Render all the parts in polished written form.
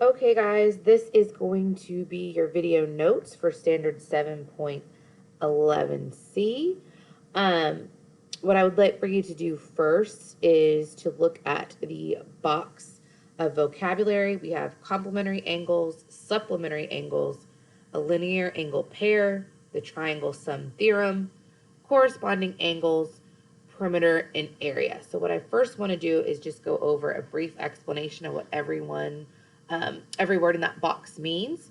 Okay, guys, this is going to be your video notes for Standard 7.11c. What I would like for you to do first is to look at the box of vocabulary. We have complementary angles, supplementary angles, a linear angle pair, the triangle sum theorem, corresponding angles, perimeter, and area. So what I first want to do is just go over a brief explanation of what every word in that box means.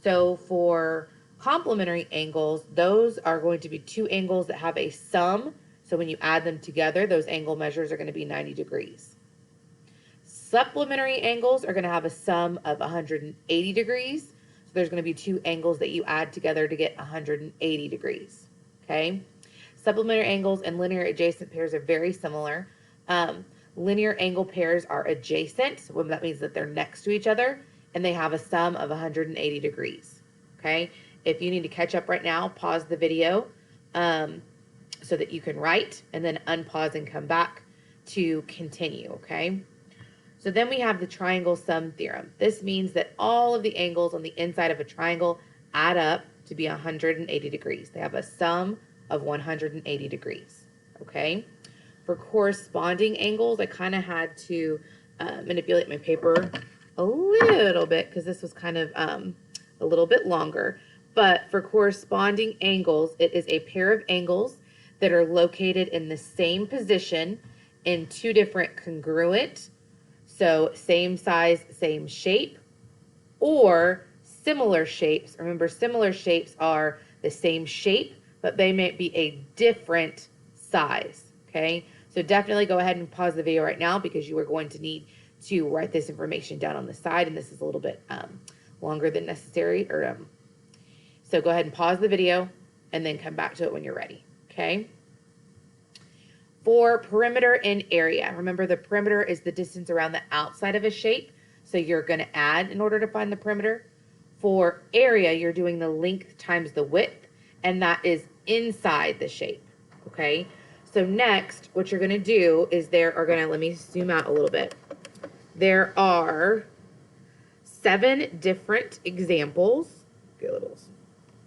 So for complementary angles, those are going to be two angles that have a sum. So when you add them together, those angle measures are going to be 90 degrees. Supplementary angles are going to have a sum of 180 degrees. So there's going to be two angles that you add together to get 180 degrees. Okay. Supplementary angles and linear adjacent pairs are very similar. Linear angle pairs are adjacent, so that means that they're next to each other, and they have a sum of 180 degrees. Okay. If you need to catch up right now, pause the video so that you can write, and then unpause and come back to continue. Okay. So then we have the triangle sum theorem. This means that all of the angles on the inside of a triangle add up to be 180 degrees. They have a sum of 180 degrees. Okay. For corresponding angles, I kind of had to manipulate my paper a little bit because this was kind of a little bit longer. But for corresponding angles, it is a pair of angles that are located in the same position in two different congruent, so same size, same shape, or similar shapes. Remember, similar shapes are the same shape, but they may be a different size, okay? So definitely go ahead and pause the video right now because you are going to need to write this information down on the side, and this is a little bit longer than necessary. So go ahead and pause the video and then come back to it when you're ready, okay? For perimeter and area, remember the perimeter is the distance around the outside of a shape, so you're going to add in order to find the perimeter. For area, you're doing the length times the width, and that is inside the shape, okay? So next, what you're going to do is let me zoom out a little bit. There are 7 different examples. Get a little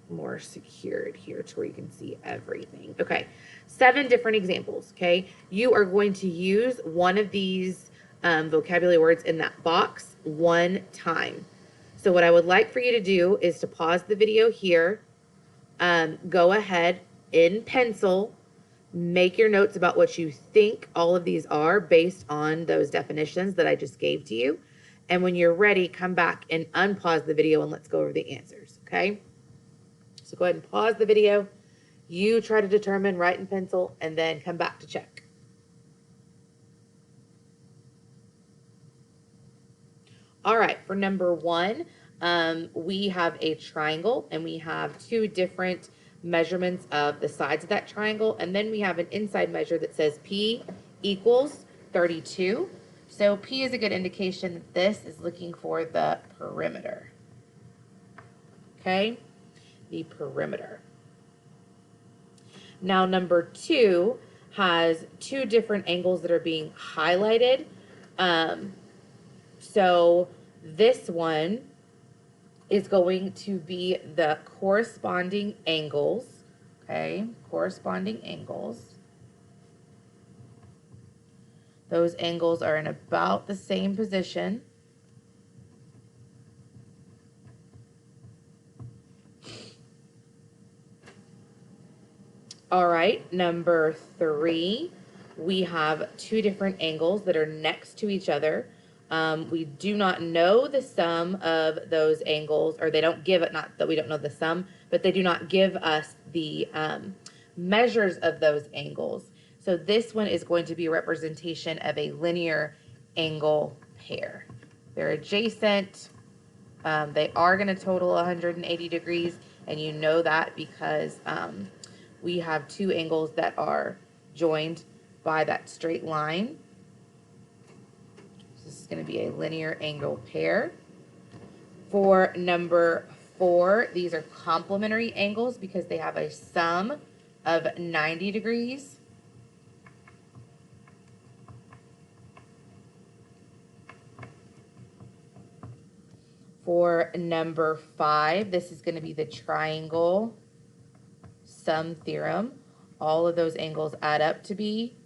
more secured here to where you can see everything. Okay, 7 different examples, okay? You are going to use one of these vocabulary words in that box one time. So what I would like for you to do is to pause the video here, go ahead in pencil, make your notes about what you think all of these are based on those definitions that I just gave to you. And when you're ready, come back and unpause the video and let's go over the answers, okay? So go ahead and pause the video. You try to determine, write in pencil, and then come back to check. All right, for number 1, we have a triangle, and we have 2 different measurements of the sides of that triangle, and then we have an inside measure that says P equals 32. So P is a good indication that this is looking for the perimeter. Okay, the perimeter. Now number 2 has 2 different angles that are being highlighted. So this one is going to be the corresponding angles, okay? Corresponding angles. Those angles are in about the same position. All right, number 3, we have 2 different angles that are next to each other. We do not know the sum of those angles, or they don't give it, not that we don't know the sum, but they do not give us the measures of those angles. So this one is going to be a representation of a linear angle pair. They're adjacent. They are going to total 180 degrees, and you know that because we have 2 angles that are joined by that straight line. This is going to be a linear angle pair. For number 4, these are complementary angles because they have a sum of 90 degrees. For number 5, this is going to be the Triangle Sum Theorem. All of those angles add up to be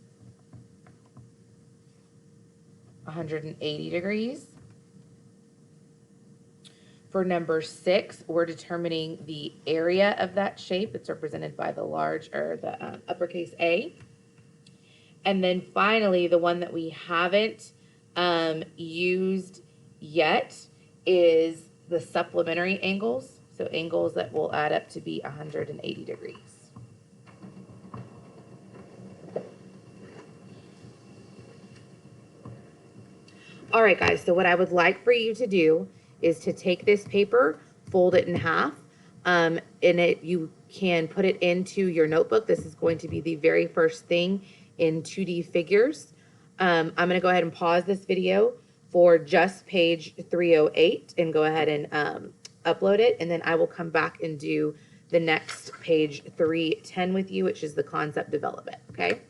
180 degrees. For number 6, we're determining the area of that shape. It's represented by the large or the uppercase A. And then finally, the one that we haven't used yet is the supplementary angles. So angles that will add up to be 180 degrees. All right, guys, so what I would like for you to do is to take this paper, fold it in half, and you can put it into your notebook. This is going to be the very first thing in 2D figures. I'm going to go ahead and pause this video for just page 308 and go ahead and upload it, and then I will come back and do the next page 310 with you, which is the concept development, okay?